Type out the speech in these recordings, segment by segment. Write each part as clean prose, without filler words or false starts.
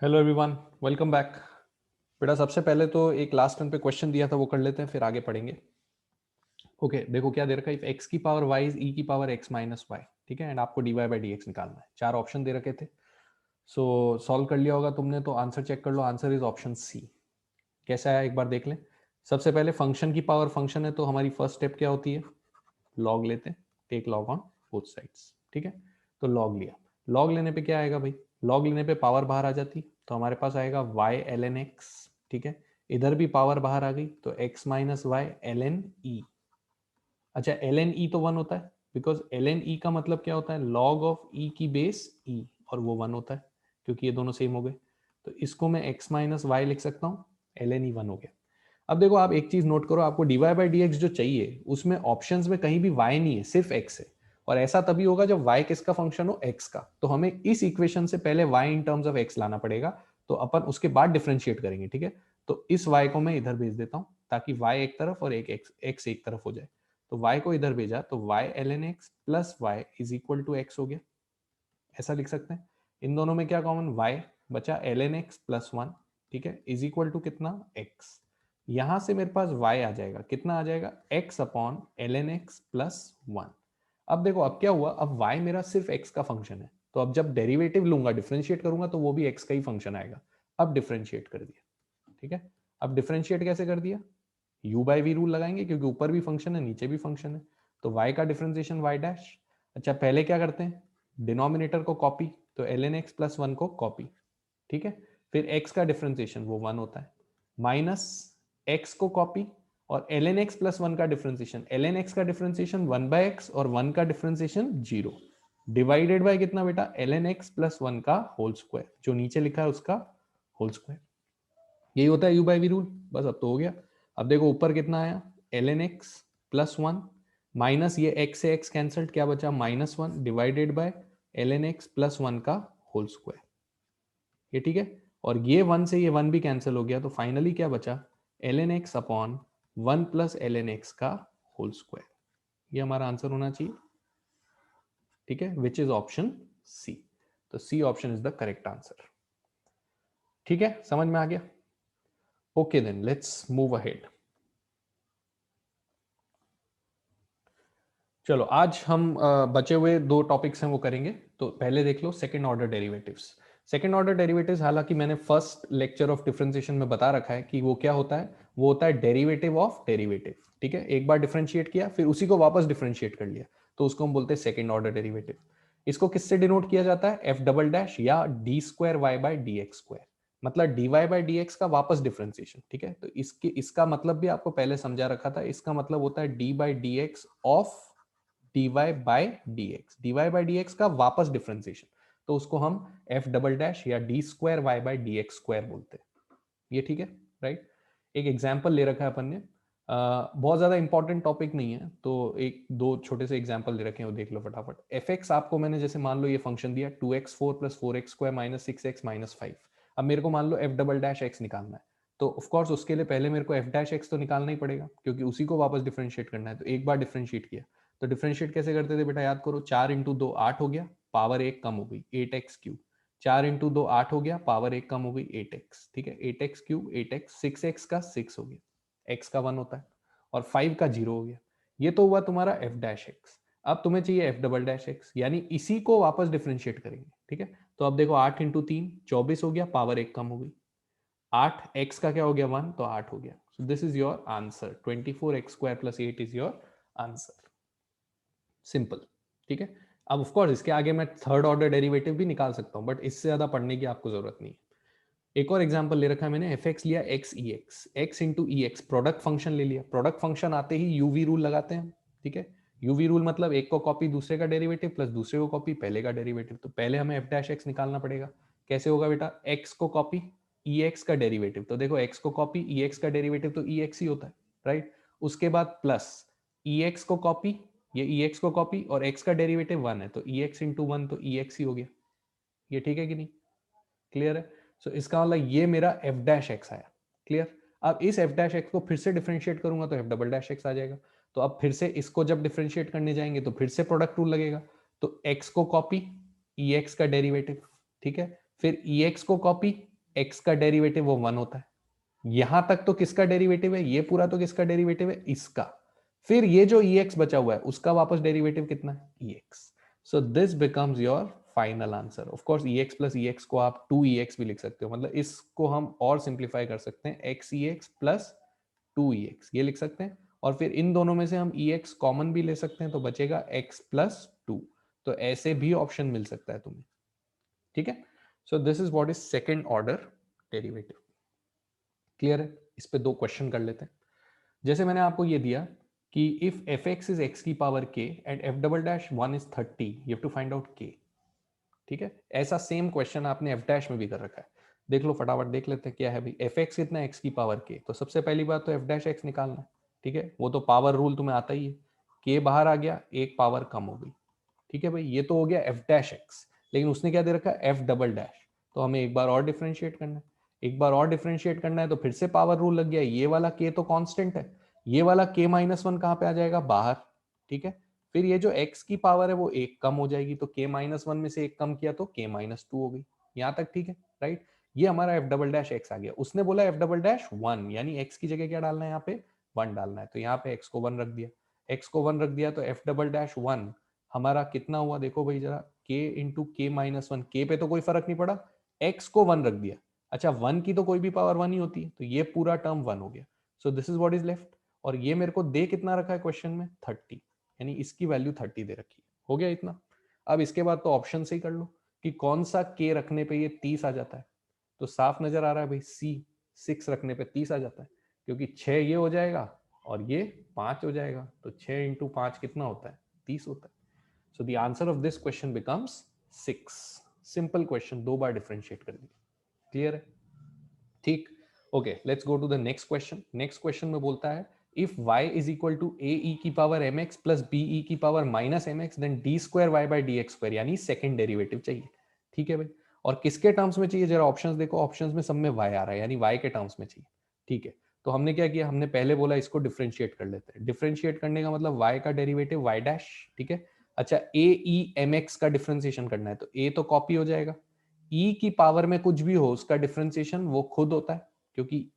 Hello everyone, welcome back. बेटा सबसे पहले तो एक लास्ट टर्म पे क्वेश्चन दिया था वो कर लेते हैं, फिर आगे पढ़ेंगे। ओके देखो क्या दे रखा है, इफ एक्स की पावर वाई इज ई की पावर एक्स माइनस वाई, ठीक है, एंड आपको d Y by D x निकालना है। चार ऑप्शन दे रखे थे, सो सॉल्व कर लिया होगा तुमने, तो आंसर चेक कर लो। Answer is option C. कैसा आया एक बार देख लें। सबसे पहले फंक्शन की पावर फंक्शन है तो हमारी फर्स्ट स्टेप क्या होती है, लॉग लेते हैं। Take log on both sides, ठीक है। तो लॉग लिया, लॉग लेने पे क्या आएगा भाई, लॉग लेने पे पावर बाहर आ जाती, तो हमारे पास आएगा वाई एल एन एक्स, ठीक है। इधर भी पावर बाहर आ गई तो x minus y l n e. अच्छा एल एन ई तो वन होता है, बिकॉज एल एन ई का मतलब क्या होता है, लॉग ऑफ ई की बेस ई, और वो वन होता है क्योंकि ये दोनों सेम हो गए। तो इसको मैं एक्स माइनस वाई लिख सकता हूँ, एल एन ई वन हो गया। अब देखो आप एक चीज नोट करो, आपको dy बाई डी एक्स जो चाहिए उसमें ऑप्शंस में कहीं भी y नहीं है, सिर्फ x है। और ऐसा तभी होगा जब y किसका फंक्शन हो, x का। तो हमें इस इक्वेशन से पहले y in terms of x लाना पड़ेगा, तो अपन उसके बाद डिफरेंशिएट करेंगे, ठीक है। तो इस y को मैं इधर भेज देता हूं ताकि y एक तरफ और एक x एक तरफ हो जाए। तो y को इधर भेजा तो y ln x plus y is equal to x हो गया, ऐसा लिख सकते हैं। इन दोनों में क्या कॉमन, y बचा ln x प्लस वन, ठीक है, इज इक्वल टू कितना, x। यहां से मेरे पास y आ जाएगा, कितना आ जाएगा, x upon ln x plus one. अब देखो अब क्या हुआ, अब y मेरा सिर्फ x का फंक्शन है, तो अब जब डेरिवेटिव लूंगा डिफरेंशिएट करूंगा तो वो भी x का ही फंक्शन आएगा। अब डिफरेंशिएट कर दिया, ठीक है। अब डिफरेंशिएट कैसे कर दिया, u बाई वी रूल लगाएंगे क्योंकि ऊपर भी फंक्शन है नीचे भी फंक्शन है। तो y का डिफरेंशिएशन y डैश। अच्छा पहले क्या करते हैं, डिनोमिनेटर को कॉपी, तो ln x प्लस वन को कॉपी, ठीक है। फिर x का डिफरेंशिएशन वो वन होता है, माइनस x को कॉपी, और ln x प्लस वन का डिफरेंशिएशन, ln x का डिफरेंशिएशन वन बाय एक्स और वन का डिफरेंशिएशन जीरो, डिवाइडेड बाय कितना बेटा, ln x प्लस वन का होल स्क्वायर, जो नीचे लिखा है उसका होल स्क्वायर। यही होता है u बाई वी रूल, बस अब तो हो गया। अब देखो ऊपर कितना आया, ln x plus one, minus ये x से x कैंसल्ड, क्या बचा minus one, divided by ln x plus one का होल स्क्वायर, ये ठीक है। और ये वन से ये वन भी कैंसिल हो गया, तो फाइनली क्या बचा, ln x upon one plus ln x का होल स्क्वायर। ये हमारा आंसर होना चाहिए, ठीक है, विच इज ऑप्शन सी। तो C option is the correct answer, ठीक है, समझ में आ गया। Okay then let's move ahead. चलो आज हम बचे हुए दो टॉपिक्स हैं वो करेंगे। तो पहले देख लो second order derivatives. Second order derivatives हालांकि मैंने फर्स्ट लेक्चर ऑफ डिफरेंशिएशन में बता रखा है कि वो क्या होता है, वो होता है डेरिवेटिव ऑफ डेरिवेटिव, ठीक है। एक बार डिफरेंशिएट किया फिर उसी को वापस डिफरेंशिएट कर लिया, तो उसको हम बोलते हैं सेकंड ऑर्डर डेरिवेटिव। इसको किससे डिनोट किया जाता है, एफ डबल डैश या D square Y by D x square, मतलब D Y by D x का वापस डिफरेंशिएशन, ठीक है। तो इसका मतलब भी आपको पहले समझा रखा था, इसका मतलब होता है d by D x of dy by D x, d by D x का वापस डिफरेंशिएशन, तो उसको हम एफ डबल डैश या D square Y by D x square बोलते हैं। ये ठीक है, राइट। एक एग्जाम्पल ले रखा है अपन ने, बहुत ज्यादा इंपॉर्टेंट टॉपिक नहीं है, तो एक दो छोटे से एग्जाम्पल दे रखे हैं वो देख लो फटाफट। एफ एक्स आपको मैंने जैसे मान लो ये फंक्शन दिया 2x four plus four x square minus six x minus five. अब मेरे को मान लो एफ डबल डैश एक्स निकालना है, तो ऑफकोर्स उसके लिए पहले मेरे को एफ डैश एक्स तो निकालना ही पड़ेगा क्योंकि उसी को वापस डिफरेंशिएट करना है। तो एक बार डिफरेंशिएट किया, तो डिफरेंशिएट कैसे करते थे बेटा, याद करो, चार इंटू दो आठ हो गया, पावर एक कम हो गई, एट एक्स क्यूब। चार इंटू दो आठ हो गया, पावर एक कम हो गई, एट एक्स, ठीक है, eight x cube eight x, six x का सिक्स हो गया, एक्स का वन होता है, और फाइव का जीरो हो गया। ये तो हुआ तुम्हारा एफ डैश एक्स। अब तुम्हें चाहिए एफ डबल डैश एक्स, यानी इसी को वापस डिफरेंशिएट करेंगे, ठीक है। तो अब देखो आठ इंटू तीन चौबीस हो गया, पावर एक कम हो गई, आठ एक्स का क्या हो गया, वन, तो आठ हो गया। So this is your answer, 24x square plus eight is your answer, simple, ठीक है। अब ऑफ कोर्स इसके आगे मैं थर्ड ऑर्डर डेरिवेटिव भी निकाल सकता हूं, बट इससे ज्यादा पढ़ने की आपको जरूरत नहीं है। एक और एग्जांपल ले रखा है मैंने, एफ एक्स लिया एक्स ई एक्स, एक्स इंटू ई एक्स, प्रोडक्ट फंक्शन ले लिया। प्रोडक्ट फंक्शन आते ही यूवी रूल लगाते हैं, ठीक है। यूवी रूल मतलब एक को कॉपी दूसरे का डेरिवेटिव प्लस दूसरे को कॉपी पहले का डेरिवेटिव। तो पहले हमें एफ डैश एक्स निकालना पड़ेगा। कैसे होगा बेटा, एक्स को कॉपी ई एक्स का डेरिवेटिव, तो देखो एक्स को कॉपी ई एक्स का डेरिवेटिव तो ई एक्स ही होता है, राइट। उसके बाद प्लस ई एक्स को कॉपी, ये ई एक्स को कॉपी, और एक्स का डेरिवेटिव वन है तो ई एक्स इंटू वन तो ई एक्स ही हो गया। ये ठीक है कि नहीं, क्लियर है। सो इसका मतलब ये मेरा एफ डैश एक्स आया, क्लियर। अब इस एफ डैश एक्स को फिर से डिफरेंशिएट करूंगा तो एफ डबल डैश एक्स आ जाएगा। तो अब फिर से इसको जब डिफरेंशिएट करने जाएंगे तो फिर से प्रोडक्ट रूल लगेगा। तो एक्स को कॉपी ई एक्स का डेरिवेटिव, ठीक है, फिर ई एक्स को कॉपी x का डेरिवेटिव वो 1 होता है। यहां तक तो किसका डेरिवेटिव है, ये पूरा तो किसका डेरिवेटिव है, इसका। फिर ये जो ex बचा हुआ है उसका वापस डेरिवेटिव कितना है, ex। So this becomes your final answer. Of course ex plus ex को आप 2ex भी लिख सकते हो, मतलब इसको हम और सिंप्लीफाई कर सकते हैं, xex प्लस 2ex ये लिख सकते हैं। और फिर इन दोनों में से हम ex कॉमन भी ले सकते हैं तो बचेगा x प्लस 2। तो ऐसे भी ऑप्शन मिल सकता है तुम्हें, ठीक है। सो this is what is second order derivative. Clear है। इस पे दो क्वेश्चन कर लेते हैं। जैसे मैंने आपको ये दिया कि if f x is x की power k and f double dash 1 is 30, you have to find out k. ठीक है, ऐसा सेम क्वेश्चन आपने एफ डैश में भी कर रखा है। देख लो फटाफट, देख लेते हैं क्या है भाई। एफ एक्स कितना, एक्स की पावर के, तो सबसे पहली बात तो एफ डैश एक्स निकालना है। ठीक है, वो तो पावर रूल तुम्हें आता ही है। के बाहर आ गया, एक पावर कम हो गई। ठीक है भाई, ये तो हो गया एफ डैश एक्स। लेकिन उसने क्या दे रखा है, एफ डबल डैश। तो हमें एक बार और डिफ्रेंशिएट करना है। एक बार और डिफ्रेंशिएट करना है तो फिर से पावर रूल लग गया। ये वाला के तो कांस्टेंट है, ये वाला के माइनस 1 कहां पे आ जाएगा, बाहर। ठीक है, फिर ये जो x की पावर है वो एक कम हो जाएगी, तो k माइनस 1 में से एक कम किया तो k माइनस 2 हो गई। यहां तक ठीक है, राइट। ये हमारा एफ डबल डैश एक्स आ गया। उसने बोला एफ डबल डैश 1, यानी x की जगह क्या डालना है, यहाँ पे 1 डालना है। तो यहाँ पे x को 1 रख दिया, x को 1 रख दिया तो एफ डबल डैश 1 हमारा कितना हुआ, देखो भाई जरा, k इंटू के माइनस 1। के पे तो कोई फर्क नहीं पड़ा, x को 1 रख दिया। अच्छा, 1 की तो कोई भी पावर 1 ही होती है, तो ये पूरा टर्म 1 हो गया। So this is what is left. और ये मेरे को दे कितना रखा है क्वेश्चन में, 30, यानी इसकी वैल्यू 30 दे रखी है। हो गया इतना। अब इसके बाद तो ऑप्शन से ही कर लो कि कौन सा के रखने पे ये 30 आ जाता है। तो साफ नजर आ रहा है भाई, सी 6 रखने पे 30 आ जाता है, क्योंकि 6 ये हो जाएगा और ये 5 हो जाएगा। तो 6 इंटू 5 कितना होता है, 30 होता है। So the answer of this question becomes 6। Simple question, दो बार डिफरेंशिएट कर दिया। क्लियर है, ठीक। Okay, let's go to the next question. Next question में बोलता है if y is equal to A ई की power M X plus B ई की power minus M X then D square Y by D x square, यानी second derivative चाहिए। ठीक है भाई, और किसके टर्म्स में चाहिए, जरा ऑप्शंस देखो। ऑप्शंस में सब में y आ रहा है, यानी y के टर्म्स में चाहिए। ठीक है, तो हमने क्या किया, हमने पहले बोला इसको डिफरेंशिएट कर लेते हैं। डिफरेंशिएट करने का मतलब y का डेरिवेटिव y डैश। ठीक है, अच्छा ए ई एम एक्स का डिफरेंशिएशन करना है, तो a तो कॉपी हो जाएगा। e की पावर में कुछ भी हो उसका डिफरेंशिएशन वो खुद होता है, क्योंकि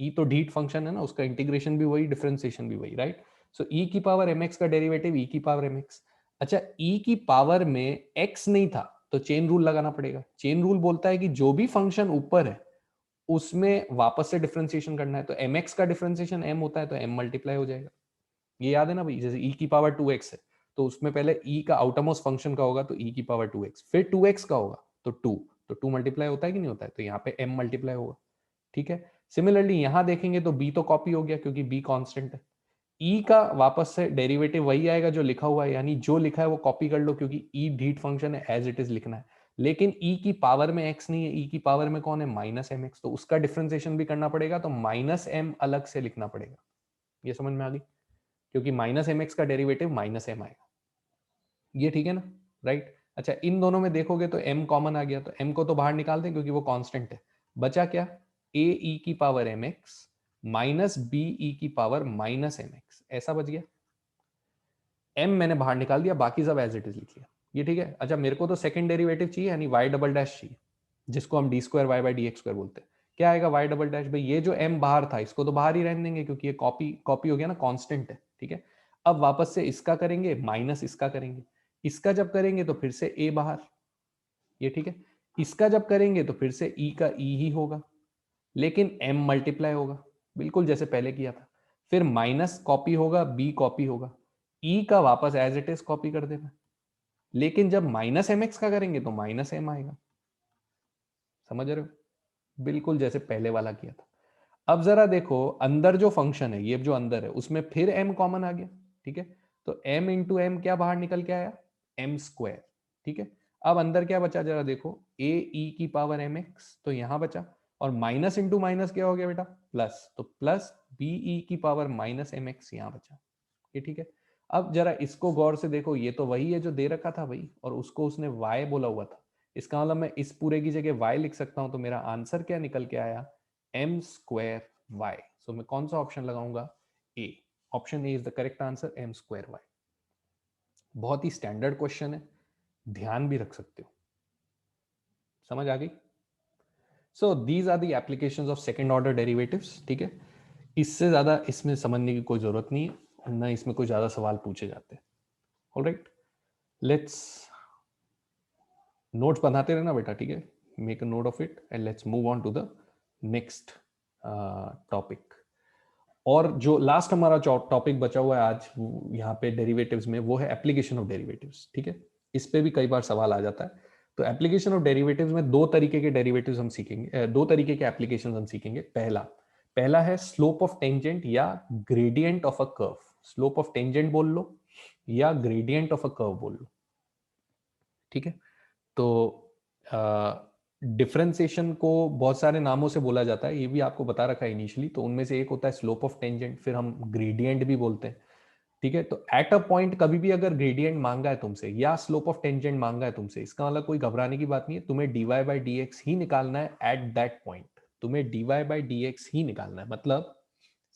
e तो ढीट फंक्शन है ना, उसका इंटीग्रेशन भी वही, डिफरेंशिएशन भी वही, राइट। सो e की पावर mx का डेरिवेटिव e की पावर mx। अच्छा, e की पावर में x नहीं था तो चेन रूल लगाना पड़ेगा। चेन रूल बोलता है कि जो भी फंक्शन ऊपर है उसमें वापस से डिफरेंशिएशन करना है। तो mx का डिफरेंशिएशन m होता है तो m मल्टीप्लाई हो जाएगा। ये याद है ना भाई, जैसे e की पावर 2x है तो उसमें पहले e का आउटरमोस्ट फंक्शन का होगा तो e की पावर 2x, फिर 2x का होगा तो 2, तो 2 मल्टीप्लाई होता है कि नहीं होता है, तो यहाँ पे m मल्टीप्लाई होगा। ठीक है, सिमिलरली यहां देखेंगे तो b तो कॉपी हो गया क्योंकि b कांस्टेंट है। e का वापस से डेरिवेटिव वही आएगा जो लिखा हुआ है, यानी जो लिखा है वो कॉपी कर लो, क्योंकि e ढीट फंक्शन है, एज इट इज लिखना है। लेकिन e की पावर में x नहीं है, e की पावर में कौन है, माइनस एम एक्स, तो उसका डिफरेंशिएशन भी करना पड़ेगा, तो माइनस m अलग से लिखना पड़ेगा। ये समझ में आ गई, क्योंकि माइनस एम एक्स का डेरिवेटिव माइनस m आएगा। ये ठीक है ना, राइट। अच्छा, इन दोनों में देखोगे तो m कॉमन आ गया, तो m को तो बाहर निकाल दें क्योंकि वो कांस्टेंट है। बचा क्या, ए ई की power M x minus b ई की पावर माइनस एम एक्स, ऐसा बच गया। m मैंने बाहर निकाल दिया, बाकी सब एज इट इज लिख लिया। ये ठीक है। अच्छा, मेरे को तो सेकंड डेरिवेटिव चाहिए, यानी y डबल डैश चाहिए, जिसको हम d square Y by D x square बोलते हैं। क्या आएगा y डबल डैश, भाई ये जो m बाहर था इसको तो बाहर ही रहने देंगे क्योंकि ये कॉपी कॉपी हो गया ना, कांस्टेंट है। ठीक है, अब वापस से इसका करेंगे माइनस इसका करेंगे, इसका जब करेंगे तो फिर से a बाहर। ये ठीक है, इसका जब करेंगे तो फिर से e का e ही होगा, लेकिन m मल्टीप्लाई होगा, बिल्कुल जैसे पहले किया था। फिर माइनस कॉपी होगा, b कॉपी होगा, e का वापस एज इट इज कॉपी कर देना। लेकिन जब माइनस एम एक्स का करेंगे तो माइनस एम आएगा। समझ रहे हो, बिल्कुल जैसे पहले वाला किया था। अब जरा देखो अंदर जो फंक्शन है, ये जो अंदर है उसमें फिर m कॉमन आ गया। ठीक है, तो m इंटू एम क्या बाहर निकल के आया, m स्क्वायर। ठीक है, अब अंदर क्या बचा जरा देखो, a e की पावर एम एक्स, तो यहां बचा, और माइनस इंटू माइनस क्या हो गया बेटा, प्लस, तो प्लस बी ई की पावर माइनस एम एक्स यहां बचा। ये ठीक है। अब जरा इसको गौर से देखो, ये तो वही है जो दे रखा था भाई, और उसको उसने y बोला हुआ था। इसका मतलब मैं इस पूरे की जगह y लिख सकता हूं, तो मेरा आंसर क्या निकल के आया, m स्क्वायर y। सो मैं कौन सा ऑप्शन लगाऊंगा, A. Option A is the correct answer, m square y। बहुत ही स्टैंडर्ड क्वेश्चन है, ध्यान भी रख सकते हो। समझ आ गई। So these are the applications of second order derivatives, ठीक है। इससे ज्यादा इसमें समझने की कोई जरूरत नहीं है, ना इसमें कोई ज्यादा सवाल पूछे जाते हैं। ऑलराइट, लेट्स नोट्स बनाते रहना बेटा, ठीक है, make a note of it and let's move on to the next topic. और जो लास्ट हमारा टॉपिक बचा हुआ है आज यहाँ पे डेरिवेटिव्स में, वो है एप्लीकेशन ऑफ डेरिवेटिव्स, ठीक है। इस पे भी कई बार सवाल आ जाता है। तो एप्लीकेशन ऑफ डेरिवेटिव्स में दो तरीके के डेरिवेटिव्स हम सीखेंगे, दो तरीके के एप्लीकेशन हम सीखेंगे। पहला है स्लोप ऑफ टेंजेंट या gradient of a curve. Slope of tangent बोल लो या ग्रेडियंट ऑफ अ कर्व बोल लो, ठीक है। तो डिफरेंशिएशन को बहुत सारे नामों से बोला जाता है, ये भी आपको बता रखा है इनिशियली। तो उनमें से एक होता है स्लोप ऑफ टेंजेंट, फिर हम ग्रेडियंट भी बोलते हैं, ठीक है। तो एट अ पॉइंट कभी भी अगर ग्रेडियंट मांगा है तुमसे या स्लोप ऑफ टेंजेंट मांगा है तुमसे, इसका मतलब कोई घबराने की बात नहीं है, तुम्हें dy बाई डी एक्स ही निकालना है एट दैट पॉइंट। तुम्हें dy बाई डी एक्स ही निकालना है। मतलब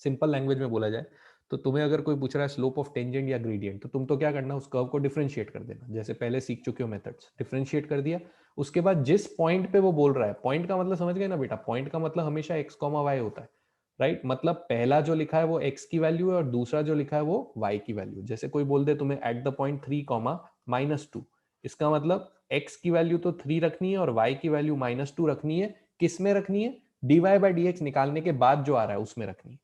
सिंपल लैंग्वेज में बोला जाए तो तुम्हें अगर कोई पूछ रहा है स्लोप ऑफ टेंजेंट या ग्रेडियंट, तो तुम तो क्या करना, उस कर्व को डिफरेंशिएट कर देना, जैसे पहले सीख चुके हो मेथड्स। डिफरेंशिएट कर दिया, उसके बाद जिस पॉइंट पे वो बोल रहा है, पॉइंट का मतलब समझ गए ना बेटा, पॉइंट का मतलब हमेशा एक्स कॉमा वाई होता है, राइट। मतलब पहला जो लिखा है वो एक्स की वैल्यू है और दूसरा जो लिखा है वो वाई की वैल्यू। जैसे कोई बोल दे तुम्हें एट द पॉइंट 3 कॉमा -2, इसका मतलब एक्स की वैल्यू तो 3 रखनी है और वाई की वैल्यू -2 रखनी है। किस में रखनी है? dy बाई डी एक्स निकालने के बाद जो आ रहा है उसमें रखनी है,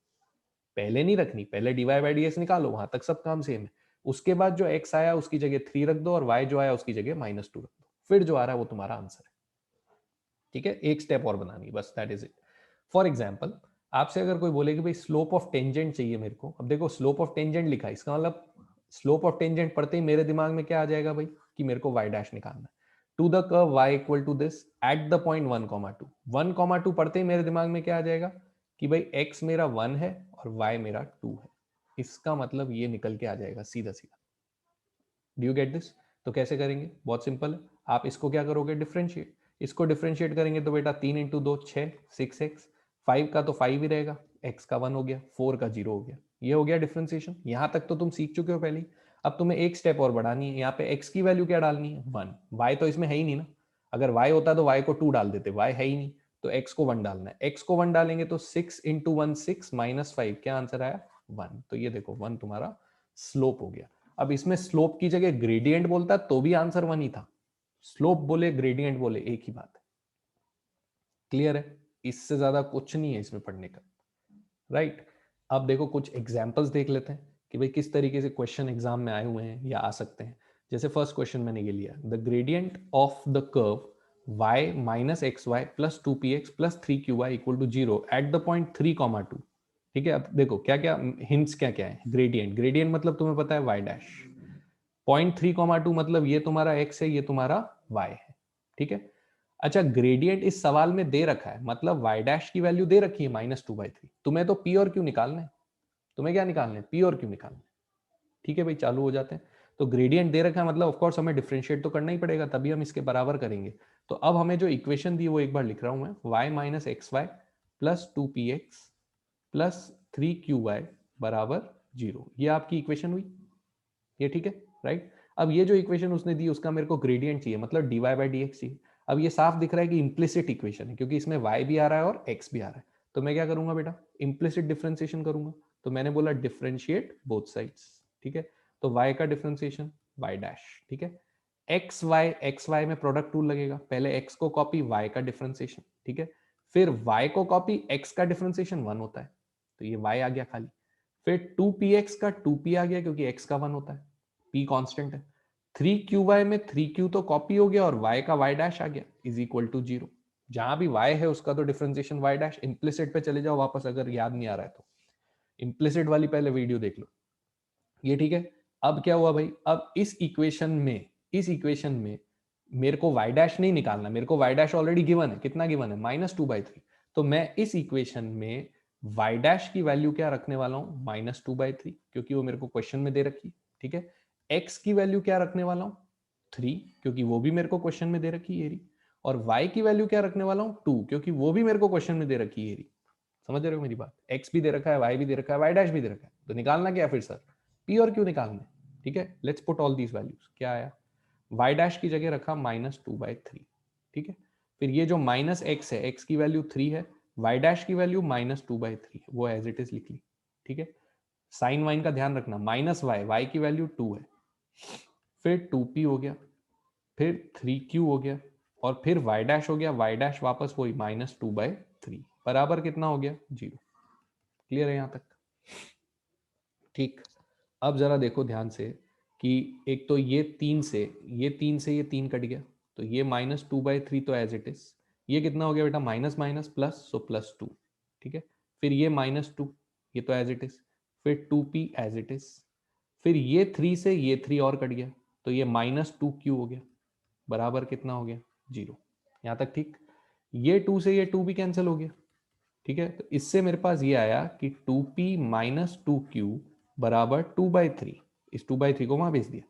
पहले नहीं रखनी। पहले dy बाई डी एक्स निकालो, वहां तक सब काम सेम है। उसके बाद जो x आया उसकी जगह 3 रख दो और y जो आया उसकी जगह -2 रख दो, फिर जो आ रहा है वो तुम्हारा आंसर है, ठीक है। एक स्टेप और बनानी, बस that is it. For example, आपसे अगर कोई बोले कि भाई स्लोप ऑफ टेंजेंट चाहिए मेरे को, अब देखो स्लोप ऑफ टेंजेंट लिखा है, इसका मतलब स्लोप ऑफ टेंजेंट पढ़ते ही मेरे दिमाग में क्या आ जाएगा भाई, कि मेरे को y डैश निकालना है to the curve y equal to this at the point 1,2। 1,2 पढ़ते ही मेरे दिमाग में क्या आ जाएगा कि भाई x मेरा 1 है और y मेरा 2 है। इसका मतलब ये निकल के आ जाएगा सीधा सीधा। Do you get this? तो कैसे करेंगे? बहुत सिंपल है। आप इसको क्या करोगे, डिफरेंशिएट। इसको डिफरेंशिएट करेंगे तो बेटा 3 इंटू 2 6, 6x, 5 का तो 5 ही रहेगा, x का 1 हो गया, 4 का 0 हो गया। ये हो गया डिफरेंशिएशन। यहां तक तो तुम सीख चुके हो पहले ही। अब तुम्हें एक स्टेप और बढ़ानी है। यहाँ पे x की वैल्यू क्या डालनी है? 1। y तो इसमें है ही नहीं ना, अगर y होता तो y को 2 डाल देते, y है ही नहीं, तो x को 1 डालना है। x को 1 डालेंगे तो 6 इंटू 1 6 माइनस 5, क्या आंसर आया? 1। तो ये देखो 1 तुम्हारा स्लोप हो गया। अब इसमें स्लोप की जगह ग्रेडियंट बोलता तो भी आंसर 1 ही था। स्लोप बोले ग्रेडियंट बोले एक ही बात है। क्लियर है? इससे ज्यादा कुछ नहीं है इसमें पढ़ने का, राइट। अब देखो कुछ एग्जांपल्स देख लेते हैं कि भाई किस तरीके से क्वेश्चन एग्जाम में आए हुए हैं या आ सकते हैं। जैसे फर्स्ट क्वेश्चन मैंने ये लिया, the gradient of the curve y minus x y plus 2px plus 3qy equal to 0 at the point 3,2। ठीक है, अब देखो क्या क्या हिंट्स क्या क्या है। ग्रेडियंट, ग्रेडियंट मतलब तुम्हें पता है y डैश, पॉइंट 3,2 मतलब ये तुम्हारा x है, ये तुम्हारा y है, ठीक है। अच्छा, ग्रेडियंट इस सवाल में दे रखा है, मतलब y डैश की वैल्यू दे रखी है -2/3। तुम्हें तो p और q निकालना है। तुम्हें क्या निकालना है? p और q निकालना है, ठीक है भाई। चालू हो जाते हैं। तो ग्रेडियंट दे रखा है मतलब ऑफ कोर्स हमें डिफरेंशिएट तो करना ही पड़ेगा, तभी हम इसके बराबर करेंगे। तो अब हमें जो इक्वेशन दी वो एक बार लिख रहा हूं मैं, y minus x y plus 2px plus 3qy बराबर 0। ये आपकी इक्वेशन हुई, ये ठीक है, राइट। अब ये जो इक्वेशन उसने दी उसका मेरे को ग्रेडियंट चाहिए, मतलब dy बाई डी एक्स चाहिए। अब ये साफ दिख रहा है कि इम्प्लिसिट इक्वेशन है, क्योंकि इसमें y भी आ रहा है और x भी आ रहा है। तो मैं क्या करूंगा बेटा, इम्प्लिसिट डिफरेंशिएशन करूंगा। तो मैंने बोला डिफरेंशिएट बोथ साइड्स, ठीक है। तो y का डिफरेंशिएशन y डैश, ठीक है। एक्स वाई में प्रोडक्ट रूल लगेगा, पहले x को कॉपी y का डिफरेंशिएशन, ठीक है। फिर y को कॉपी x का डिफरेंशिएशन 1 होता है, तो ये y आ गया खाली। फिर 2px का 2p आ गया क्योंकि x का 1 होता है, p कांस्टेंट है। 3qy में 3q तो कॉपी हो गया और y का y डैश आ गया इज इक्वल टू 0। जहां भी y है उसका तो डिफरेंशिएशन y डैश। इम्प्लिसिट पे चले जाओ वापस, अगर याद नहीं आ रहा है तो इम्प्लिसिट वाली पहले वीडियो देख लो, ये ठीक है। अब क्या हुआ भाई, अब इस इक्वेशन में मेरे को y डैश नहीं निकालना, मेरे को y डैश ऑलरेडी गिवन है। कितना गिवन है? -2/3। तो मैं इस इक्वेशन में y डैश की वैल्यू क्या रखने वाला हूं? -2/3, क्योंकि वो मेरे को क्वेश्चन में दे रखी है, ठीक है। x की वैल्यू क्या रखने वाला हूं? 3, क्योंकि वो भी मेरे को क्वेश्चन में दे रखी है। और y की वैल्यू क्या रखने वाला हूं? 2, क्योंकि वो भी मेरे को क्वेश्चन में दे रखी है। समझ रहे हो मेरी बात? x भी दे रखा है, y भी दे रखा है, y डैश भी दे रखा है। तो निकालना क्या फिर सर? p और q निकालना, ठीक है। Let's put all these values. क्या आया? y डैश की जगह रखा -2/3, ठीक है। फिर ये जो माइनस एक्स है, एक्स की वैल्यू 3 है, वाई डैश की वैल्यू -2/3, वो एज इट इज लिख ली, ठीक है। साइन वाइन का ध्यान रखना, माइनस वाई, वाई की वैल्यू 2 है, फिर 2p हो गया, फिर 3q हो गया, और फिर वाई डैश हो गया, वाई डैश वापस वही -2/3 बराबर कितना हो गया 0। क्लियर है यहां तक? ठीक। अब जरा देखो ध्यान से कि एक तो ये 3 से ये 3 से ये 3 कट गया, तो ये -2/3 तो एज इट इज, ये कितना हो गया बेटा माइनस माइनस प्लस, सो +2, ठीक है। फिर ये -2, ये तो एज इट इज, फिर 2p एज इट इज, फिर ये 3 से ये 3 और कट गया, तो ये -2q हो गया, बराबर कितना हो गया 0। यहाँ तक ठीक। ये 2 से ये 2 भी कैंसिल हो गया, ठीक है। तो इससे मेरे पास ये आया कि 2p - 2q बराबर 2/3, इस 2/3 को वहां भेज दिया।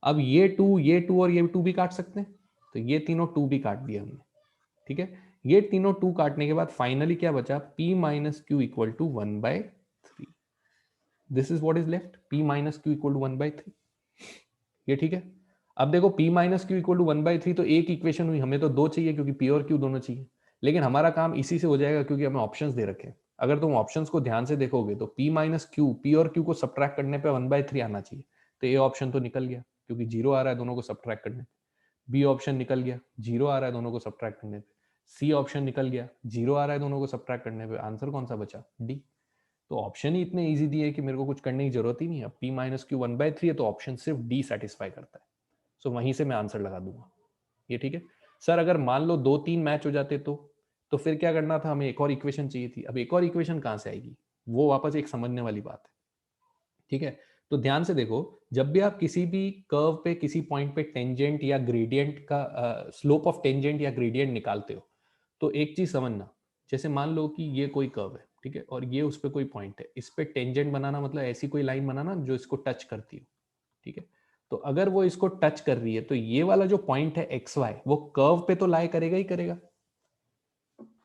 अब ये 2 और ये 2 भी काट सकते हैं, तो ये तीनों 2 भी काट दिया हमने, ठीक है। ये तीनों 2 काटने के बाद फाइनली क्या बचा, p - q = 1/3। This is what is left, p - q = 1/3। ये ठीक है। अब देखो p - q = 1/3, तो एक इक्वेशन हुई, हमें तो दो चाहिए क्योंकि p और q दोनों चाहिए, लेकिन हमारा काम इसी से हो जाएगा क्योंकि हमें ऑप्शंस दे रखे हैं। अगर तुम ऑप्शंस को ध्यान से देखोगे तो p - q, p और q को सब्ट्रैक्ट करने पे 1/3 आना चाहिए, तो ये ऑप्शन तो निकल गया क्योंकि 0 आ रहा है दोनों को सब्ट्रैक्ट करने पे। b ऑप्शन निकल गया, 0 आ रहा है दोनों को सब्ट्रैक्ट करने पे। c ऑप्शन निकल गया, 0 आ रहा है दोनों को सब्ट्रैक्ट करने पे। आंसर कौन सा बचा, d। तो ऑप्शन ही इतने इजी दिए कि मेरे को कुछ करने की जरूरत ही नहीं है। p - q 1/3 है तो ऑप्शन सिर्फ d सेटिस्फाई करता है, सो वहीं से मैं आंसर लगा दूंगा। ये ठीक है। सर अगर मान लो 2-3 मैच हो जाते तो फिर क्या करना था, हमें एक और इक्वेशन चाहिए थी। अब एक और इक्वेशन कहां से आएगी, वो वापस एक समझने वाली बात है, ठीक है। तो ध्यान से देखो, जब भी आप किसी भी कर्व पे किसी पॉइंट पे टेंजेंट या ग्रेडियंट का स्लोप ऑफ टेंजेंट या ग्रेडियंट निकालते हो, तो एक चीज समझना, जैसे मान लो कि ये कोई कर्व है, ठीक है, और ये उस पर कोई पॉइंट है, इस पे टेंजेंट बनाना मतलब ऐसी कोई लाइन बनाना जो इसको टच करती हो, ठीक है। तो अगर वो इसको टच कर रही है तो ये वाला जो पॉइंट है एक्स वाई, वो कर्व पे तो लाई करेगा ही करेगा।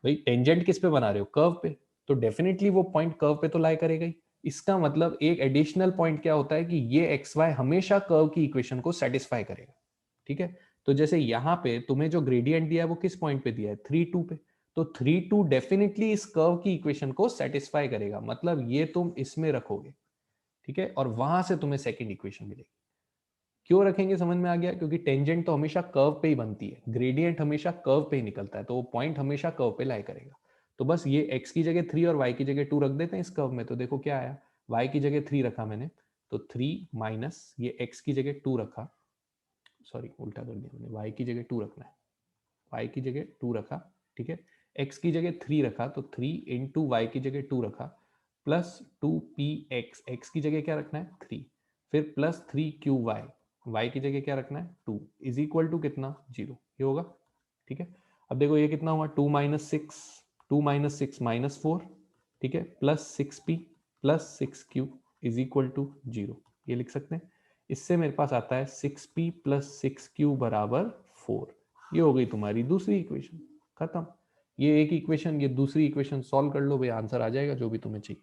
भाई टेंजेंट किस पे बना रहे हो, कर्व पे, तो डेफिनेटली वो पॉइंट कर्व पे तो लाई करेगा ही। इसका मतलब एक एडिशनल पॉइंट क्या होता है कि ये एक्स वाई हमेशा कर्व की इक्वेशन को सेटिस्फाई करेगा, ठीक है। तो जैसे यहाँ पे तुम्हें जो ग्रेडियंट दिया है वो किस पॉइंट पे दिया है, 3-2 पे, तो 3-2 डेफिनेटली इस कर्व की इक्वेशन को सेटिस्फाई करेगा, मतलब ये तुम इसमें रखोगे, ठीक है, और वहां से तुम्हें सेकेंड इक्वेशन मिलेगी। क्यों रखेंगे समझ में आ गया, क्योंकि टेंजेंट तो हमेशा कर्व पे ही बनती है, ग्रेडियंट हमेशा कर्व पे ही निकलता है, तो वो पॉइंट हमेशा कर्व पे लाई करेगा। तो बस ये x की जगह 3 और y की जगह 2 रख देते हैं इस कर्व में, तो देखो क्या आया, y की जगह 3 रखा मैंने, तो 3 माइनस ये x की जगह 2 रखा, सॉरी उल्टा कर दिया मैंने, y की जगह 2 रखना है, y की जगह 2 रखा, ठीक है, x की जगह 3 रखा, तो 3 इंटू वाई की जगह 2 रखा, प्लस 2px, x की जगह क्या रखना है 3, फिर प्लस 3qy, y की जगह क्या रखना है 2, इज इक्वल टू कितना 0, ये होगा, ठीक है। अब देखो ये कितना हुआ 2 - 6, 2 - 6 -4, ठीक है, plus 6p plus 6q is equal to 0, ये लिख सकते हैं। इससे मेरे पास आता है 6p प्लस 6q बराबर 4, ये हो गई तुम्हारी दूसरी इक्वेशन, खत्म। ये एक इक्वेशन, ये दूसरी इक्वेशन सॉल्व कर लो भाई, आंसर आ जाएगा जो भी तुम्हें चाहिए।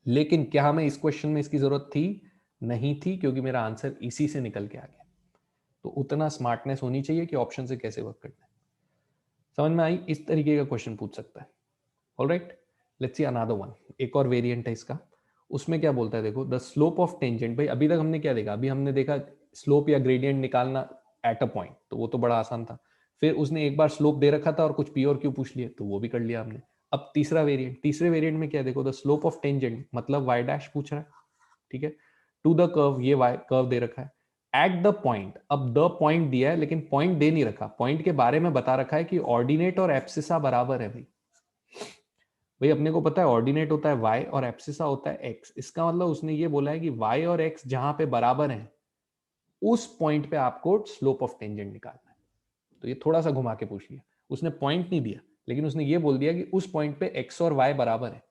लेकिन क्या हमें इस क्वेश्चन में इसकी जरूरत थी, नहीं थी, क्योंकि मेरा आंसर इसी से निकल के आ गया। तो उतना स्मार्टनेस होनी चाहिए कि ऑप्शन से कैसे वर्क करना है। समझ में आई, इस तरीके का क्वेश्चन पूछ सकता है। Alright, let's see another one, एक और वेरिएंट है इसका। उसमें क्या बोलता है देखो, द स्लोप ऑफ टेंजेंट, भाई अभी तक हमने क्या देखा, अभी हमने देखा स्लोप या ग्रेडियंट निकालना एट अ पॉइंट, तो वो तो बड़ा आसान था। फिर उसने एक बार स्लोप दे रखा था और कुछ पी और क्यू पूछ लिए, तो वो भी कर लिया हमने। अब तीसरा वेरिएंट, तीसरे वेरिएंट में क्या देखो, द स्लोप ऑफ टेंजेंट मतलब वाई डैश पूछ रहा है, ठीक है, टू द कर्व, ये वाई कर्व दे रखा है, एट द पॉइंट, अब द पॉइंट दिया है लेकिन पॉइंट दे नहीं रखा, पॉइंट के बारे में बता रखा है कि ऑर्डिनेट और एब्सिसा बराबर है। भाई अपने को पता है ऑर्डिनेट होता है y और एब्सिसा होता है x, इसका मतलब उसने ये बोला है कि y और x जहां पे बराबर हैं उस पॉइंट पे आपको स्लोप ऑफ टेंजेंट निकालना है। तो ये थोड़ा सा घुमा के पूछ लिया, उसने पॉइंट नहीं दिया लेकिन उसने ये बोल दिया कि उस पॉइंट पे x और y बराबर है,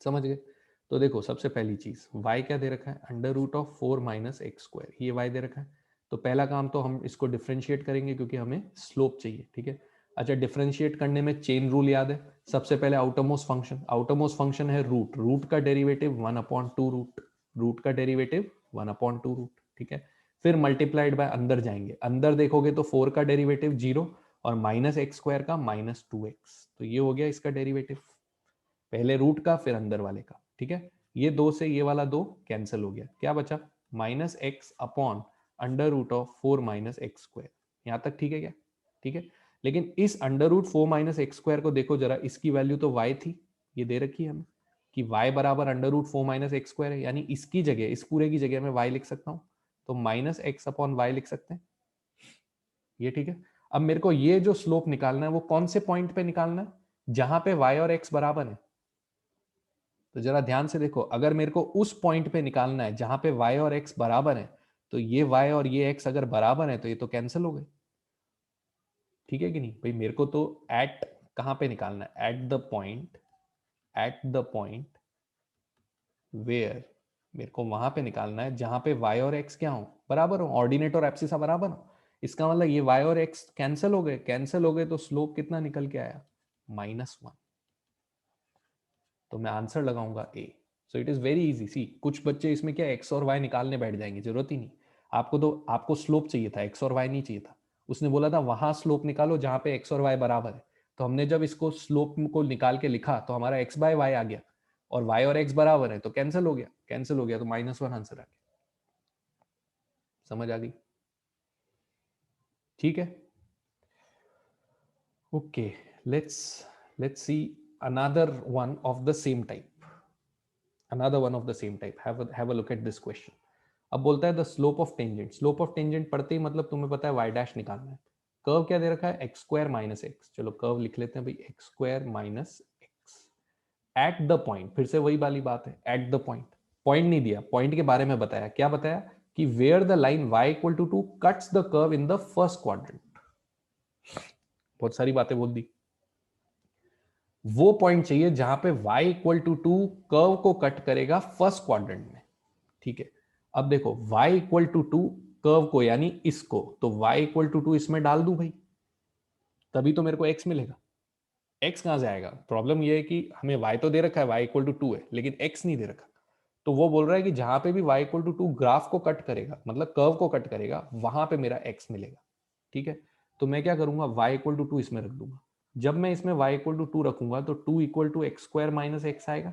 समझ गए। तो देखो सबसे पहली चीज, y क्या दे रखा है, √4 - x², ये y दे रखा है। तो पहला काम तो हम इसको डिफरेंशिएट करेंगे क्योंकि हमें स्लोप चाहिए, ठीक है। अच्छा, डिफरेंशिएट करने में चेन रूल याद है, सबसे पहले आउटरमोस्ट फंक्शन, आउटरमोस्ट फंक्शन है रूट, रूट का डेरिवेटिव 1/2 रूट, रूट का डेरिवेटिव 1/2 रूट, ठीक है। फिर मल्टीप्लाइड बाय, अंदर जाएंगे, अंदर देखोगे तो 4 का डेरिवेटिव 0 और माइनस एक्स स्क्वायर का माइनस 2x, तो ये हो गया इसका डेरिवेटिव, पहले रूट का फिर अंदर वाले का, ठीक है। ये 2 से ये वाला 2 कैंसिल हो गया, क्या बचा, minus x upon under root of 4 minus x square. यहाँ तक ठीक है क्या, ठीक है। लेकिन इस under root 4 minus x square को देखो जरा, इसकी वैल्यू तो y थी, ये दे रखी है हमें कि y बराबर under root 4 minus x square है, यानी इसकी जगह, इस पूरे की जगह में y लिख सकता हूँ, तो माइनस एक्स अपॉन वाई लिख सकते हैं, ये ठीक है। अब मेरे को ये जो स्लोप निकालना है वो कौन से पॉइंट पे निकालना है, जहां पे y और x बराबर है। तो जरा ध्यान से देखो, अगर मेरे को उस पॉइंट पे निकालना है जहां पे y और x बराबर है, तो ये y और ये x अगर बराबर है तो ये तो कैंसिल हो गए, ठीक है कि नहीं भाई। मेरे को तो एट कहां पे निकालना है, एट द पॉइंट वेयर, मेरे को वहां पे निकालना है जहां पे y और x क्या हो, बराबर हो, ऑर्डिनेट और एब्सिसा बराबर हो। इसका मतलब ये y और x कैंसिल हो गए तो स्लोप कितना निकल के आया, -1। तो मैं आंसर लगाऊंगा A. So it is very easy. See कुछ बच्चे इसमें क्या x और y निकालने बैठ जाएंगे, जरूरत ही नहीं। आपको स्लोप चाहिए था, x और y नहीं चाहिए था। उसने बोला था वहां स्लोप निकालो जहां पे x और y बराबर है, तो हमने जब इसको स्लोप को निकाल के लिखा तो हमारा x बाय y आ गया, और y और x बराबर है तो कैंसिल हो गया, तो -1 आंसर आ गया। समझ आ गई, ठीक है। Okay, let's see another one of the same type, have a look at this question. अब बोलता है the slope of tangent, slope of tangent पढ़ते ही मतलब तुम्हें पता है y डैश निकालना है। कर्व क्या दे रखा है, एक्स स्क्वायर माइनस एक्स, चलो कर्व लिख लेते हैं भाई, x square minus x eight the point, फिर से वही वाली बात है, एट द पॉइंट। पॉइंट नहीं दिया, पॉइंट के बारे में बताया, क्या बताया कि where the line y equal to 2 cuts the curve in the first quadrant. बहुत सारी बातें बोल दी। वो पॉइंट चाहिए जहां पे y इक्वल टू 2 कर्व को कट करेगा फर्स्ट क्वाड्रेंट में, ठीक है। अब देखो y इक्वल टू 2 कर्व को, यानी इसको, तो y इक्वल टू 2 इसमें डाल दूं भाई, तभी तो मेरे को x मिलेगा। x कहां से आएगा, प्रॉब्लम ये है कि हमें y तो दे रखा है, y इक्वल टू 2 है, लेकिन x नहीं दे रखा। तो वो बोल रहा है कि जहां पे भी y इक्वल टू 2 ग्राफ को कट करेगा, मतलब कर्व को कट करेगा, वहां पे मेरा x मिलेगा, ठीक है। तो मैं क्या करूंगा, y इक्वल टू 2 इसमें रख दूंगा। जब मैं इसमें y इक्वल टू 2 रखूंगा तो 2 equal to x square minus x आएगा,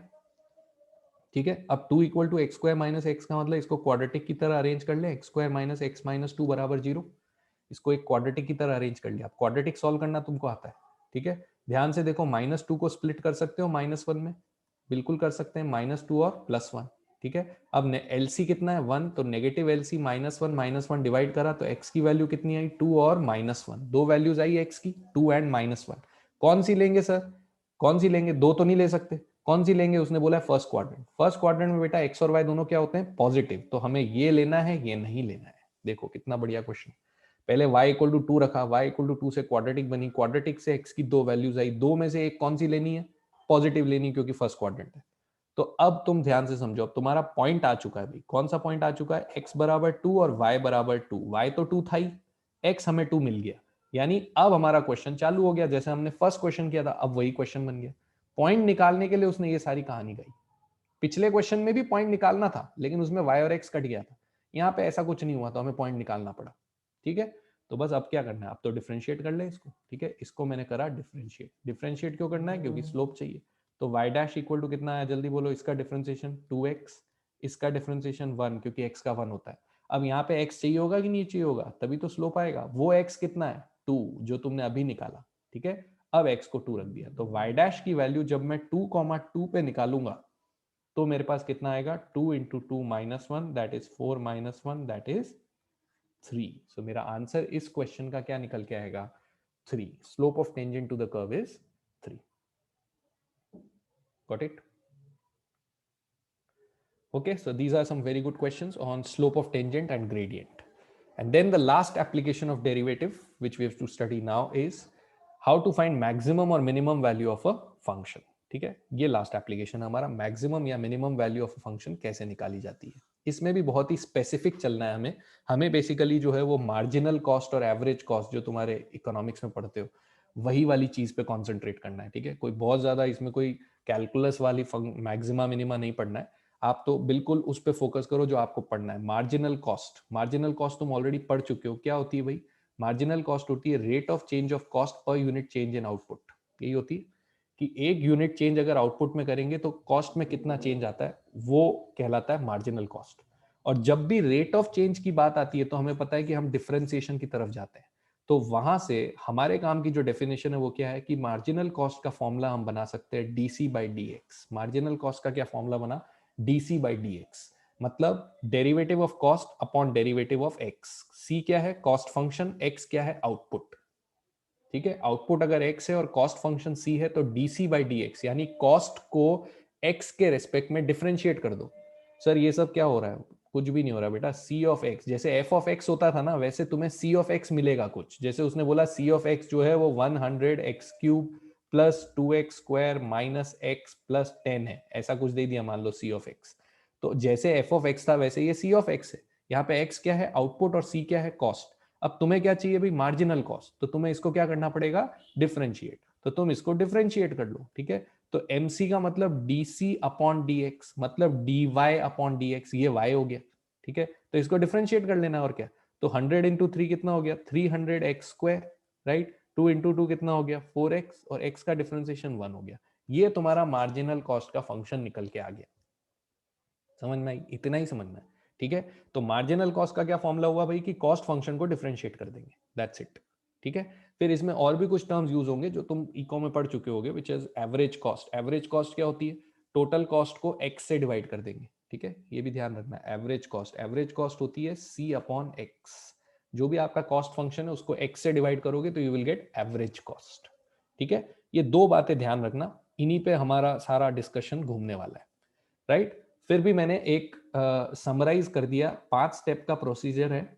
ठीक है। अब 2 equal to x square minus x का मतलब इसको क्वाड्रेटिक की तरह अरेंज कर ले, x square minus x minus 2 बराबर 0। इसको एक क्वाड्रेटिक की तरह अरेंज कर लिया। अब क्वाड्रेटिक सॉल्व करना तुमको आता है, ठीक है। ध्यान से देखो, -2 को स्प्लिट कर सकते हो -1 में, बिल्कुल कर सकते हैं, -2 और +1, ठीक है। अब एलसी कितना है 1, तो नेगेटिव एलसी -1 डिवाइड करा तो एक्स की वैल्यू कितनी आई 2 और -1, दो वैल्यूज आई एक्स की, 2 एंड -1। कौन सी लेंगे सर, कौन सी लेंगे, दो तो नहीं ले सकते, कौन सी लेंगे, उसने बोला फर्स्ट क्वाड्रेंट। फर्स्ट क्वाड्रेंट में बेटा एक्स और वाई दोनों क्या होते हैं, पॉजिटिव, तो हमें ये लेना है, ये नहीं लेना है। देखो कितना बढ़िया क्वेश्चन। पहले y इक्वल टू 2 रखा, y इक्वल टू 2 से क्वाड्रेटिक बनी, क्वाड्रेटिक से x की दो वैल्यूज आई, दो में से एक कौन सी लेनी है, पॉजिटिव लेनी, क्योंकि फर्स्ट क्वाड्रेंट है। तो अब तुम ध्यान से समझो, अब तुम्हारा पॉइंट आ चुका है भाई, कौन सा पॉइंट आ चुका है, x बराबर 2 और y बराबर 2, y तो 2 था ही, x हमें 2 मिल गया, यानी अब हमारा क्वेश्चन चालू हो गया, जैसे हमने फर्स्ट क्वेश्चन किया था, अब वही क्वेश्चन बन गया। पॉइंट निकालने के लिए उसने ये सारी कहानी गाई। पिछले क्वेश्चन में भी पॉइंट निकालना था, लेकिन उसमें y और x कट गया था, यहाँ पे ऐसा कुछ नहीं हुआ, तो हमें पॉइंट निकालना पड़ा, ठीक है। तो बस अब क्या करना है, अब तो डिफरेंशिएट कर ले इसको, ठीक है। इसको मैंने करा डिफरेंशिएट, डिफरेंशिएट क्यों करना है, क्योंकि स्लोप चाहिए। तो y डैश इक्वल टू कितना है, जल्दी बोलो, इसका डिफरेंशिएशन 2x, इसका डिफरेंशिएशन 1, क्योंकि x का 1 होता है। अब यहाँ पे x चाहिए होगा कि नहीं चाहिए होगा, तभी तो स्लोप आएगा। वो x कितना है 2, जो तुमने अभी निकाला, ठीक है। अब x को 2 रख दिया, तो y डैश की वैल्यू जब मैं 2,2 पे निकालूंगा तो मेरे पास कितना आएगा, 2 into 2 -1, that is 4 -1, that is 3। सो मेरा आंसर इस क्वेश्चन का क्या निकल के आएगा, 3। Slope of tangent to the curve is 3। Got it? Okay, so these are some very good questions on slope of tangent and gradient. And then the last application of derivative which we have to study now is how to find maximum or minimum value of a function. ठीक है, ये last application हमारा, maximum या minimum value of function कैसे निकाली जाती है। इसमें भी बहुत ही स्पेसिफिक चलना है हमें बेसिकली जो है वो मार्जिनल कॉस्ट और एवरेज कॉस्ट जो तुम्हारे इकोनॉमिक्स में पढ़ते हो वही वाली चीज पे कॉन्सेंट्रेट करना है, ठीक है। कोई बहुत ज्यादा इसमें कोई कैलकुलस वाली मैक्सिमा मिनिमा नहीं पढ़ना है, आप तो बिल्कुल उस पर फोकस करो जो आपको पढ़ना है। मार्जिनल कॉस्ट तुम ऑलरेडी पढ़ चुके हो, क्या होती है भाई, मार्जिनल कॉस्ट होती है rate of change of cost per unit change in output. यही होती है कि एक यूनिट चेंज अगर आउटपुट में करेंगे तो कॉस्ट में कितना चेंज आता है, वो कहलाता है मार्जिनल कॉस्ट। और जब भी रेट ऑफ चेंज की बात आती है तो हमें पता है कि हम डिफरेंशिएशन की तरफ जाते हैं। तो वहां से हमारे काम की जो डेफिनेशन है वो क्या है कि मार्जिनल कॉस्ट का फॉर्मूला हम बना सकते हैं DC by D X. Marginal cost का क्या फॉर्मूला बना, डीसी बाई डी एक्स, मतलब derivative of cost upon derivative of X. C क्या है, कॉस्ट फंक्शन, एक्स क्या है, आउटपुट। ठीक है, आउटपुट अगर एक्स है और कॉस्ट फंक्शन सी है तो डीसी बाई डी एक्स, यानी कॉस्ट को एक्स के रेस्पेक्ट में डिफरेंशिएट कर दो। सर ये सब क्या हो रहा है, कुछ भी नहीं हो रहा बेटा। सी ऑफ एक्स, जैसे एफ ऑफ एक्स होता था ना, वैसे तुम्हें सी ऑफ एक्स मिलेगा कुछ। जैसे उसने बोला सी ऑफ एक्स जो है वो 100 x cube plus 2x square minus x plus 10 है, ऐसा कुछ दे दिया मान लो सी ऑफ एक्स। तो जैसे एफ ऑफ एक्स था वैसे ये सी ऑफ एक्स है। यहाँ पे एक्स क्या है, आउटपुट, और सी क्या है, कॉस्ट। अब तुम्हें क्या चाहिए भाई, मार्जिनल कॉस्ट। तो तुम्हें इसको क्या करना पड़ेगा, डिफरेंशिएट। तो तुम इसको डिफरेंशिएट कर लो, ठीक है। तो एमसी का मतलब डीसी अपॉन डी एक्स, मतलब D y upon d x, ये वाई हो गया, ठीक है। तो इसको डिफरेंशिएट कर लेना, और क्या। तो 100 इंटू 3 कितना हो गया, 300 एक्स स्क्वायर, राइट। 2 इंटू 2 कितना हो गया, 4x, और x का डिफरेंशिएशन 1 हो गया। ये तुम्हारा मार्जिनल कॉस्ट का फंक्शन निकल के आ गया। समझ में आई, इतना ही समझना है, ठीक है। तो मार्जिनल कॉस्ट का क्या फॉर्मूला हुआ भाई, कि कॉस्ट फंक्शन को डिफरेंशिएट कर देंगे, दैट्स इट, ठीक है। फिर इसमें और भी कुछ टर्म्स यूज होंगे जो तुम इको में पढ़ चुके होगे, which is average cost. Average cost क्या होती है, टोटल कॉस्ट को एक्स से डिवाइड कर देंगे, ठीक है। ये भी ध्यान रखना, एवरेज कॉस्ट, एवरेज कॉस्ट होती है सी अपॉन एक्स। जो भी आपका कॉस्ट फंक्शन है उसको एक्स से डिवाइड करोगे तो you will get average cost, ठीक है। ये दो बातें ध्यान रखना, इन्हीं पे हमारा सारा डिस्कशन घूमने वाला है, राइट। फिर भी मैंने एक समराइज कर दिया, 5 स्टेप का प्रोसीजर है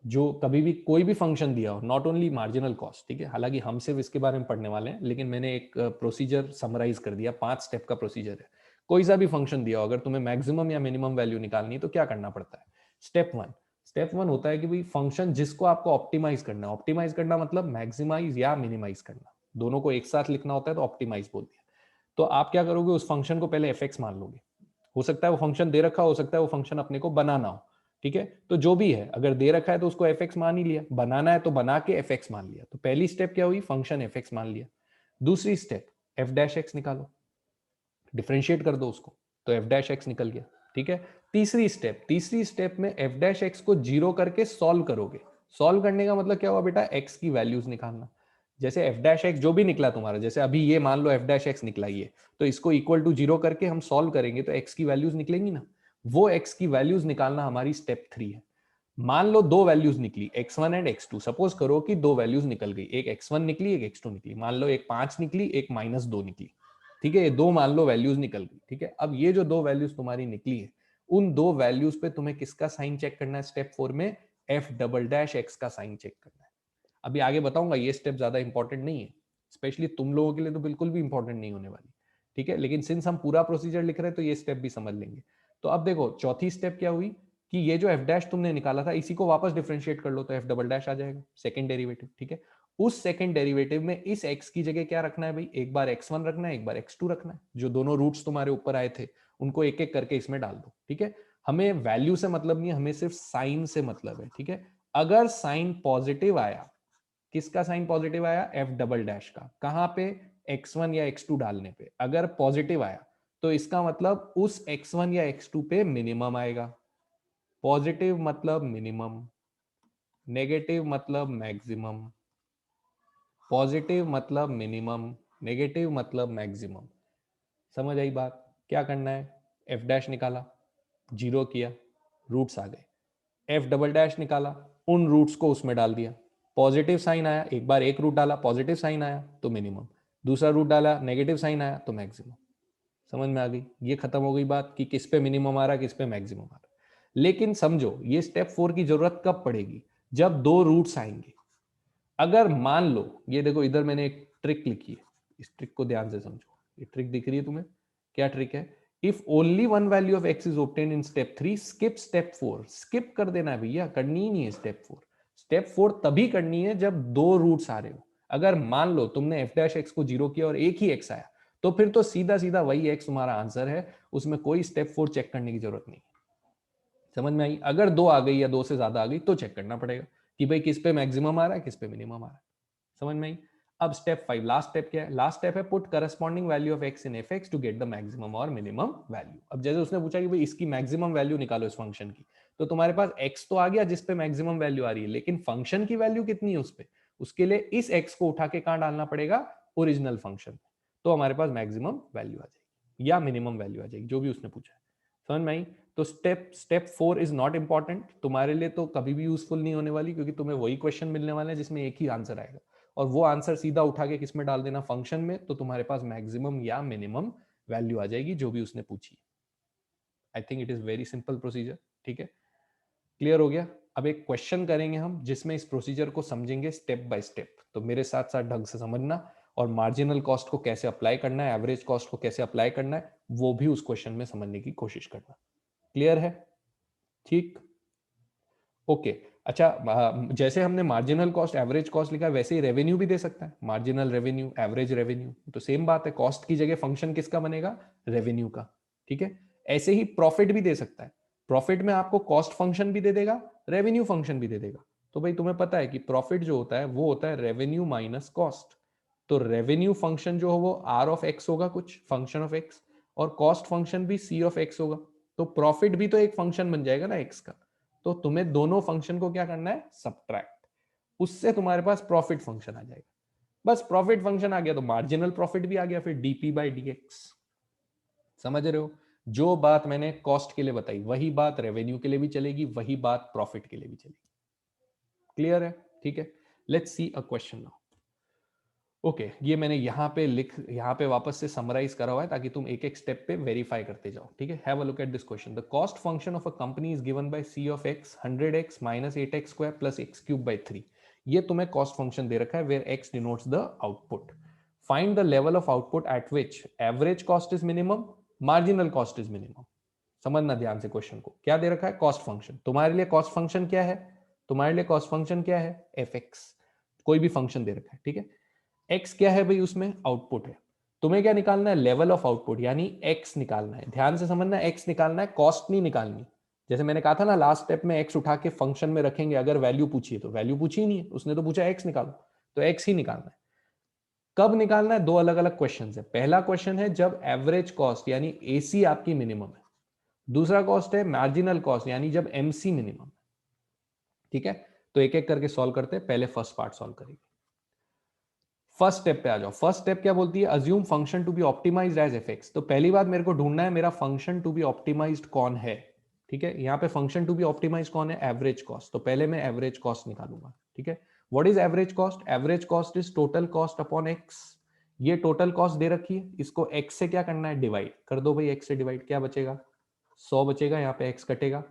जो कभी भी कोई भी फंक्शन दिया हो, नॉट ओनली मार्जिनल कॉस्ट, ठीक है। हालांकि हम सिर्फ इसके बारे में पढ़ने वाले हैं, लेकिन मैंने एक प्रोसीजर समराइज कर दिया, 5 स्टेप का प्रोसीजर है। कोई सा भी फंक्शन दिया हो, अगर तुम्हें मैक्सिमम या मिनिमम वैल्यू निकालनी है तो क्या करना पड़ता है। स्टेप वन होता है कि भाई फंक्शन जिसको आपको ऑप्टिमाइज करना है। ऑप्टिमाइज करना मतलब मैक्सिमाइज या मिनिमाइज करना, दोनों को एक साथ लिखना होता है तो ऑप्टिमाइज बोल दिया। तो आप क्या करोगे, उस फंक्शन को पहले एफ एक्स मान लोगे। हो सकता है वो फंक्शन दे रखा हो सकता है वो फंक्शन अपने को बनाना हो, ठीक है। तो जो भी है, अगर दे रखा है तो उसको एफ एक्स मान ही लिया, बनाना है तो बना के एफ एक्स मान लिया। तो पहली स्टेप क्या हुई, फंक्शन एफ एक्स मान लिया। दूसरी स्टेप, एफ डैश एक्स निकालो, डिफरेंशिएट कर दो उसको, तो एफ डैश एक्स निकल गया, ठीक है। तीसरी स्टेप में एफ डैश एक्स को जीरो करके सॉल्व करोगे। सॉल्व करने का मतलब क्या हुआ बेटा, एक्स की वैल्यूज निकालना। जैसे एफ डैश एक्स जो भी निकला तुम्हारा, जैसे अभी ये मान लो एफ डैश एक्स निकला ये, तो इसको इक्वल टू जीरो करके हम सॉल्व करेंगे तो एक्स की वैल्यूज निकलेंगी ना। वो एक्स की वैल्यूज निकालना हमारी स्टेप 3 है। मान लो दो वैल्यूज निकली, x1 एंड x2। सपोज करो कि दो वैल्यूज निकल गई, एक x1 निकली एक x2 निकली। मान लो एक 5 निकली एक -2 निकली, ठीक है। ये दो मान लो वैल्यूज निकल गई, ठीक है। अब ये जो दो वैल्यूज तुम्हारी निकली है, उन दो वैल्यूज पे तुम्हें किसका साइन चेक करना है, स्टेप 4 में एफ डबल डैश एक्स का साइन चेक करना है। अभी आगे बताऊंगा, ये स्टेप ज्यादा इंपॉर्टेंट नहीं है, स्पेशली तुम लोगों के लिए तो बिल्कुल भी इंपॉर्टेंट नहीं होने वाली, ठीक है। लेकिन सिंस हम पूरा प्रोसीजर लिख रहे हैं तो ये स्टेप भी समझ लेंगे। तो अब देखो चौथी स्टेप क्या हुई, कि ये जो एफ डैश तुमने निकाला था इसी को वापस डिफरेंशिएट कर लो तो एफ डबल डैश आ जाएगा, सेकंड डेरिवेटिव, ठीक है। उस सेकंड डेरिवेटिव में इस x की जगह क्या रखना है भाई, एक बार x1 रखना है एक बार x2 रखना है। जो दोनों रूट्स तुम्हारे ऊपर आए थे उनको एक एक करके इसमें डाल दो, ठीक है। हमें वैल्यू से मतलब नहीं है, हमें सिर्फ साइन से मतलब है, ठीक है। अगर साइन पॉजिटिव आया, किसका साइन पॉजिटिव आया, एफ डबल डैश का, कहां पे, x1 या x2 डालने पे। अगर पॉजिटिव आया तो इसका मतलब उस x1 या x2 पे मिनिमम आएगा। पॉजिटिव मतलब मिनिमम, नेगेटिव मतलब मैक्सिमम। पॉजिटिव मतलब मिनिमम, नेगेटिव मतलब मैक्सिमम। समझ आई बात। क्या करना है, एफ डैश निकाला, जीरो किया, रूट्स आ गए। एफ डबल डैश निकाला, उन रूट्स को उसमें डाल दिया। पॉजिटिव साइन आया, एक बार एक रूट डाला पॉजिटिव साइन आया तो मिनिमम, दूसरा रूट डाला नेगेटिव साइन आया तो मैक्सिमम। समझ में आ गई, ये खत्म हो गई बात कि किस पे मिनिमम आ रहा है किस पे मैक्सिमम आ रहा है। लेकिन समझो ये स्टेप 4 की जरूरत कब पड़ेगी, जब दो रूट्स आएंगे। अगर मान लो, ये देखो इधर मैंने एक ट्रिक लिखी है, इस ट्रिक को ध्यान से समझो। ये ट्रिक दिख रही है तुम्हें, क्या ट्रिक है, if only one value of x is obtained in step 3 skip step 4। Skip कर देना है भैया, करनी ही नहीं है स्टेप 4। स्टेप 4 तभी करनी है जब दो रूट्स आ रहे हो। अगर मान लो तुमने एफ डैश एक्स को जीरो किया और एक ही एक्स आया, तो फिर तो सीधा सीधा वही एक्स तुम्हारा आंसर है, उसमें कोई स्टेप 4 चेक करने की जरूरत नहीं। समझ में आई। अगर दो आ गई या दो से ज्यादा आ गई तो चेक करना पड़ेगा, कि भाई किस पे मैक्सिमम आ रहा है, किस पे मिनिमम आ रहा है। समझ में आई? अब स्टेप 5, लास्ट स्टेप क्या है? लास्ट स्टेप है put corresponding value of x in f x to get the maximum और मिनिमम वैल्यू। अब जैसे उसने पूछा कि भाई इसकी मैक्सिमम वैल्यू निकालो इस फंक्शन की, तो तुम्हारे पास एक्स तो आ गया जिस पे मैक्सिमम वैल्यू आ रही है, लेकिन फंक्शन की वैल्यू कितनी है उस पे? उसके लिए इस एक्स को उठा के कहां डालना पड़ेगा? Original function. तो हमारे पास मैक्सिमम वैल्यू आ जाएगी या मिनिमम वैल्यू आ जाएगी, जो भी उसने पूछा है। समझ में आई? तो स्टेप 4 इज नॉट इंपॉर्टेंट तुम्हारे लिए, तो कभी भी यूजफुल नहीं होने वाली, क्योंकि तुम्हें वही क्वेश्चन मिलने वाला है जिसमें एक ही आंसर आएगा, और वो आंसर सीधा उठा के किसमें डाल देना? फंक्शन में। तो तुम्हारे पास मैक्सिमम या मिनिमम वैल्यू आ जाएगी जो भी उसने पूछी। I think it is very simple procedure. ठीक है, क्लियर हो गया? अब एक क्वेश्चन करेंगे हम जिसमें इस प्रोसीजर को समझेंगे स्टेप बाय स्टेप, तो मेरे साथ साथ ढंग से समझना, और मार्जिनल कॉस्ट को कैसे अप्लाई करना है, एवरेज कॉस्ट को कैसे अप्लाई करना है, वो भी उस क्वेश्चन में समझने की कोशिश करना। क्लियर है? ठीक, ओके। अच्छा, जैसे हमने मार्जिनल कॉस्ट, एवरेज कॉस्ट लिखा, वैसे ही रेवेन्यू भी दे सकता है, मार्जिनल रेवेन्यू, एवरेज रेवेन्यू, तो सेम बात है, कॉस्ट की जगह फंक्शन किसका बनेगा? रेवेन्यू का। ठीक है, ऐसे ही प्रॉफिट भी दे सकता है, प्रॉफिट में आपको कॉस्ट फंक्शन भी दे देगा, रेवेन्यू फंक्शन भी दे देगा। तो भाई तुम्हें पता है कि प्रॉफिट जो होता है वो होता है रेवेन्यू माइनस कॉस्ट, तो रेवेन्यू फंक्शन जो हो वो आर ऑफ एक्स होगा, कुछ फंक्शन ऑफ एक्स, और कॉस्ट फंक्शन भी सी ऑफ एक्स होगा, तो प्रॉफिट भी तो एक फंक्शन बन जाएगा ना एक्स का। तो तुम्हें दोनों फंक्शन को क्या करना है? सब्ट्रैक्ट, उससे तुम्हारे पास प्रॉफिट फंक्शन आ जाएगा। बस प्रॉफिट फंक्शन आ गया तो मार्जिनल प्रॉफिट भी आ गया, फिर डीपी बाई डीएक्स। समझ रहे हो? जो बात मैंने कॉस्ट के लिए बताई वही बात रेवेन्यू के लिए भी चलेगी, वही बात प्रॉफिट के लिए भी चलेगी। क्लियर है? ठीक है, let's see a question now. Okay, ये मैंने यहाँ पे वापस से समराइज करा हुआ है ताकि तुम एक एक स्टेप पे वेरीफाई करते जाओ। ठीक है, have a look at this question. The cost function of a company is given by c of x 100x minus 8x square plus x cube by 3। ये तुम्हें कॉस्ट फंक्शन दे रखा है where x denotes the output. Find the level of output at which average cost is minimum, marginal cost is minimum. समझना ध्यान से question को, क्या दे रखा है? Cost function. तुम्हारे लिए कॉस्ट फंक्शन क्या है? तुम्हारे लिए कॉस्ट फंक्शन क्या है? एफ एक्स, कोई भी फंक्शन दे रखा है। ठीक है, एक्स क्या है भाई? उसमें आउटपुट है। तुम्हें क्या निकालना है? लेवल ऑफ आउटपुट, यानी एक्स निकालना है। ध्यान से समझना, एक्स निकालना है, कॉस्ट नहीं निकालनी। जैसे मैंने कहा था ना, लास्ट स्टेप में एक्स उठा के फंक्शन में रखेंगे, अगर वैल्यू पूछिए तो वैल्यू पूछी ही नहीं है, उसने तो पूछा एक्स निकालो, तो एक्स ही निकालना है। कब निकालना है? दो अलग अलग क्वेश्चन है। पहला क्वेश्चन है जब एवरेज कॉस्ट यानी एसी आपकी मिनिमम है, दूसरा कॉस्ट है मार्जिनल कॉस्ट यानी जब एमसी मिनिमम है। ठीक है, तो एक एक करके सॉल्व करते हैं। पहले फर्स्ट पार्ट सॉल्व करेंगे। फर्स्ट स्टेप पे आ जाओ। फर्स्ट स्टेप क्या बोलती है? Assume function to be optimized as f x. तो पहली बात मेरे को ढूंढना है मेरा फंक्शन टू बी ऑप्टिमाइज्ड कौन है। ठीक है, यहाँ पे फंक्शन टू बी ऑप्टिमाइज्ड कौन है? Average cost. तो पहले मैं एवरेज कॉस्ट निकालूंगा। ठीक है, what is average cost? Average cost is total cost upon x. ये टोटल कॉस्ट दे रखी है, इसको एक्स से क्या करना है? डिवाइड कर दो भाई, एक्स से डिवाइड, क्या बचेगा? 100 बचेगा, यहाँ पे एक्स कटेगा,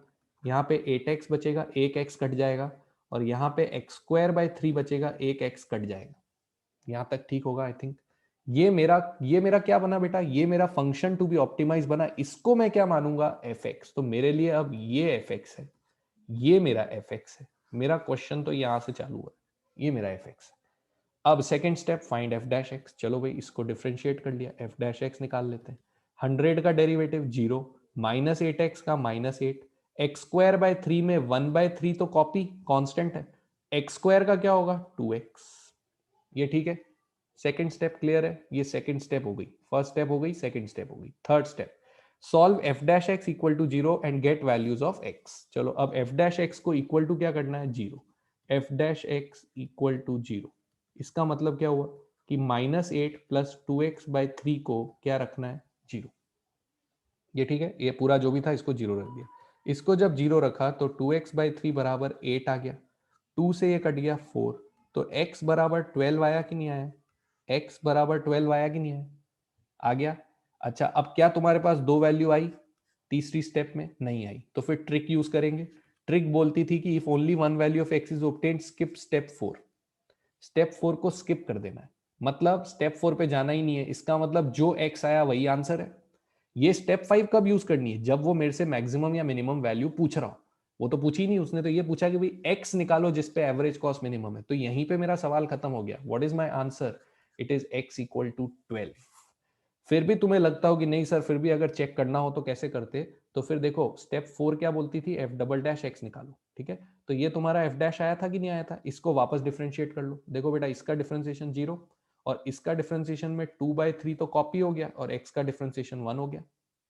यहाँ पे 8x बचेगा, एक एक्स कट जाएगा, और यहाँ पे एक्स स्क्वायर बाय 3 बचेगा, एक एक्स कट जाएगा। यहां तक ठीक होगा आई थिंक। ये मेरा क्या बना बेटा? ये मेरा फंक्शन टू बी ऑप्टिमाइज बना, इसको मैं क्या मानूंगा? F x. तो मेरे लिए अब ये एफ एक्स है, ये मेरा एफ एक्स है। मेरा क्वेश्चन तो यहां से चालू है, ये मेरा एफ एक्स है। अब second step, find F dash x. चलो भाई, इसको डिफ्रेंशिएट कर लिया, एफ डैश एक्स निकाल लेते हैं। 100 का डेरिवेटिव 0, माइनस 8x का माइनस 8, एक्स स्क्वायर बाय 3 में 1/3 तो कॉपी कांस्टेंट है, एक्स स्क्वायर का क्या होगा? 2x। ये ठीक है, सेकंड स्टेप क्लियर है? ये सेकंड स्टेप हो गई, फर्स्ट स्टेप हो गई, सेकंड स्टेप हो गई। Third step, solve f dash x equal to 0 and get values of x. चलो अब एफ डैश एक्स को इक्वल टू क्या करना है? 0। F dash x equal to 0, इसका मतलब क्या हुआ कि -8 प्लस 2x/3 को क्या रखना है? 0। ये ठीक है, ये पूरा जो भी था इसको 0 रख दिया। इसको जब 0 रखा तो 2x/3 बराबर 8 आ गया, 2 से ये कट गया 4, तो x बराबर 12 आया कि नहीं आया? x बराबर 12 आया कि नहीं आया? आ गया। अच्छा, अब क्या तुम्हारे पास दो वैल्यू आई? तीसरी स्टेप में नहीं आई, तो फिर ट्रिक यूज करेंगे। ट्रिक बोलती थी कि if only one value of x is obtained skip step 4। Step 4 को स्किप कर देना है, मतलब स्टेप 4 पे जाना ही नहीं है। इसका मतलब जो x आया वही आंसर है। ये स्टेप 5 कब यूज करनी है? जब वो मेरे से मैक्सिमम या मिनिमम वैल्यू पूछ रहा हो। वो तो पूछी नहीं, उसने तो ये पूछा कि भाई x निकालो जिस पे एवरेज कॉस्ट मिनिमम है, तो यहीं पे मेरा सवाल खत्म हो गया। What is my answer? It is x equal to 12। फिर भी तुम्हें लगता हो कि नहीं सर, फिर भी अगर चेक करना हो तो कैसे करते? तो फिर देखो, स्टेप 4 क्या बोलती थी? एफ डबल डैश एक्स निकालो। ठीक है, तो ये तुम्हारा एफ डैश आया था कि नहीं आया था, इसको वापस डिफरेंशिएट कर लो। देखो बेटा, इसका डिफरेंशिएशन 0 और इसका डिफरेंशिएशन में 2/3 तो कॉपी हो गया और x का डिफरेंशिएशन 1 हो गया।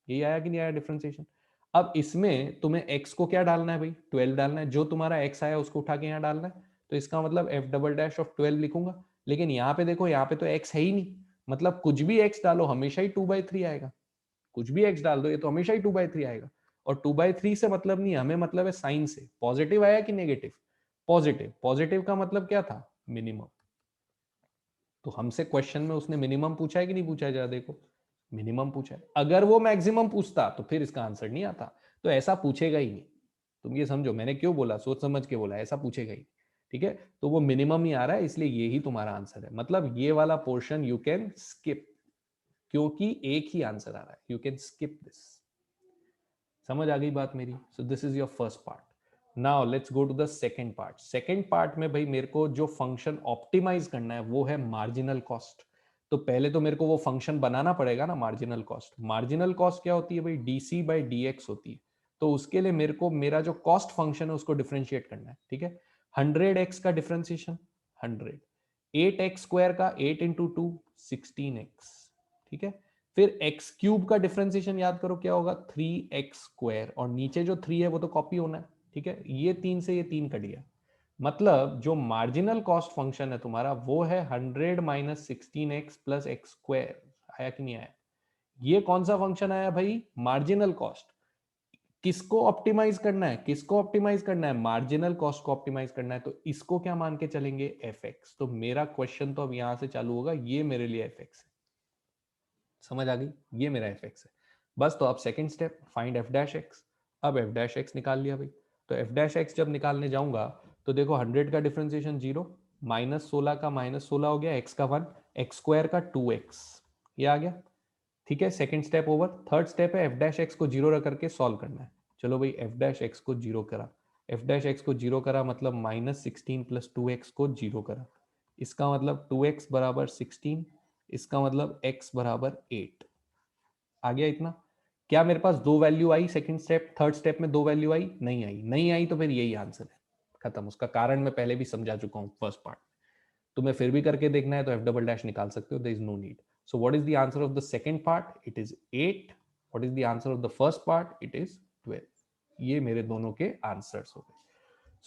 यही आया कि नहीं आया डिफरेंशिएशन। अब इसमें तुम्हें x को क्या डालना है भाई, 12 डालना है। जो तुम्हारा x आया उसको उठा के यहाँ डालना है, तो इसका मतलब f डबल डैश ऑफ 12 लिखूंगा। लेकिन यहाँ पे देखो, यहाँ पे तो x है ही नहीं, मतलब कुछ भी x डालो हमेशा ही 2/3 आएगा। कुछ भी x डाल दो ये तो हमेशा ही 2/3 आएगा। और 2/3 से मतलब नहीं, हमें मतलब है साइन से। पॉजिटिव आया कि नेगेटिव, पॉजिटिव। पॉजिटिव का मतलब क्या था, मिनिमम। तो हमसे क्वेश्चन में उसने मिनिमम पूछा है कि नहीं पूछा है, जरा देखो, मिनिमम पूछा है। अगर वो मैक्सिमम पूछता तो फिर इसका आंसर नहीं आता, तो ऐसा पूछेगा ही नहीं। तुम ये समझो मैंने क्यों बोला, सोच समझ के बोला, ऐसा पूछेगा ही। ठीक है, तो वो मिनिमम ही आ रहा है, इसलिए ये ही तुम्हारा आंसर है। मतलब ये वाला पोर्शन यू कैन स्किप, क्योंकि एक ही आंसर आ रहा है, यू कैन स्किप दिस। समझ आ गई बात मेरी। So this is your first part. Now let's go to the second part. Second part में भाई मेरे को जो फंक्शन ऑप्टिमाइज करना है वो है मार्जिनल कॉस्ट। तो पहले तो मेरे को वो फंक्शन बनाना पड़ेगा ना, मार्जिनल कॉस्ट। मार्जिनल कॉस्ट क्या होती है भाई, डीसी बाई डी एक्स होती है। तो उसके लिए मेरे को मेरा जो कॉस्ट फंक्शन है उसको डिफरेंशिएट करना है। ठीक है, 100x का डिफरेंशिएशन 100, 8x स्क्वायर का 8 इंटू 2 16x। ठीक है, फिर एक्स क्यूब का डिफरेंशिएशन याद करो क्या होगा, 3x स्क्वायर, और नीचे जो 3 है वो तो कॉपी होना है। ठीक है, ये 3 से ये 3 कट गया। मतलब जो मार्जिनल कॉस्ट फंक्शन है तुम्हारा वो है 100 minus 16x plus x square. आया कि नहीं आया, ये कौन सा फंक्शन आया भाई, मार्जिनल कॉस्ट। किसको ऑप्टिमाइज करना है, किसको ऑप्टिमाइज करना है, मार्जिनल कॉस्ट को ऑप्टिमाइज करना है। तो इसको क्या मान के चलेंगे, एफ एक्स। तो मेरा क्वेश्चन तो अब यहां से चालू होगा, ये मेरे लिए एफ एक्स है। समझ आ गई, ये मेरा एफ एक्स है। बस तो अब second step, find F dash x. अब एफ डैश एक्स निकाल लिया भाई। तो एफ डैश एक्स जब निकालने जाऊंगा तो देखो 100 का डिफरेंशिएशन 0, -16 का -16 हो गया, एक्स का 1, एक्स स्क्वायर का 2x, ये आ गया। ठीक है, second step over. Third step है एफ डैश एक्स को 0 रख करके सॉल्व करना है। चलो भाई, एफ डैश एक्स को 0 करा, एफ डैश एक्स को 0 करा मतलब -16 प्लस 2x को 0 करा। इसका मतलब 2x बराबर 16, इसका मतलब x बराबर 8। आ गया इतना। क्या मेरे पास दो वैल्यू आई सेकंड स्टेप, थर्ड स्टेप में दो वैल्यू आई, नहीं आई, नहीं आई तो फिर यही आंसर है, खत्म। उसका कारण मैं पहले भी समझा चुका हूं फर्स्ट पार्ट। तुम्हें फिर भी करके देखना है तो एफ डबल डैश निकाल सकते हो, there is no need. So what is the answer of the second part, it is 8। What is the answer of the first part, it is 12। ये मेरे दोनों के आंसर्स हो गए।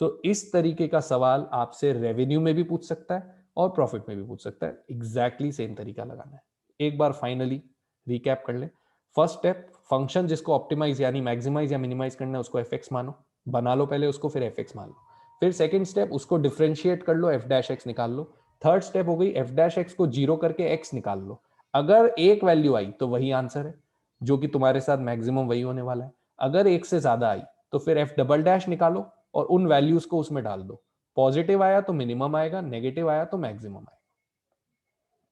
सो इस तरीके का सवाल आपसे रेवेन्यू में भी पूछ सकता है और प्रॉफिट में भी पूछ सकता है, एग्जैक्टली सेम तरीका लगाना है। एक बार फाइनली रिकैप कर ले। फर्स्ट स्टेप, फंक्शन जिसको ऑप्टिमाइज यानी मैक्सिमाइज या मिनिमाइज करना है उसको एफ एक्स मानो, बना लो पहले उसको, फिर एफ एक्स मान लो। फिर सेकंड स्टेप, उसको डिफरेंशिएट कर लो, एफ डैश एक्स निकाल लो। थर्ड स्टेप हो गई, एफ डैश एक्स को 0 करके एक्स निकाल लो। अगर एक वैल्यू आई तो वही आंसर है, जो कि तुम्हारे साथ मैक्सिमम वही होने वाला है। अगर एक से ज्यादा आई तो फिर एफ डबल डैश निकालो और उन वैल्यूज को उसमें डाल दो। पॉजिटिव आया तो मिनिमम आएगा, नेगेटिव आया तो मैक्सिमम आएगा।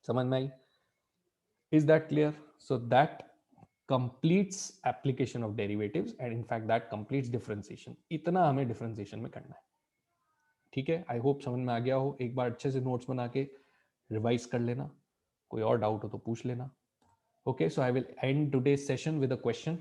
समझ में आई? Is that clear? So that completes application of derivatives and in fact that completes differentiation। इतना हमें differentiation में करना है। ठीक है, आई होप समझ में आ गया हो। एक बार अच्छे से नोट्स बना के रिवाइज कर लेना, कोई और डाउट हो तो पूछ लेना। Okay, so I will and today's session with a question।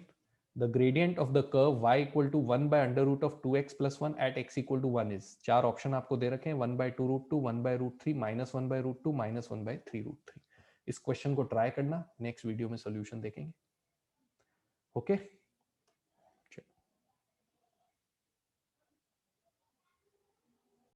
The gradient of the curve y equal to 1 by under root of 2x plus 1 at x equal to 1 is। चार option आपको दे रखे हैं, 1 by 2 root 2, 1 by root 3, -1 by root 2, -1 by 3 root 3। इस question को try करना, next video में solution देखेंगे। Okay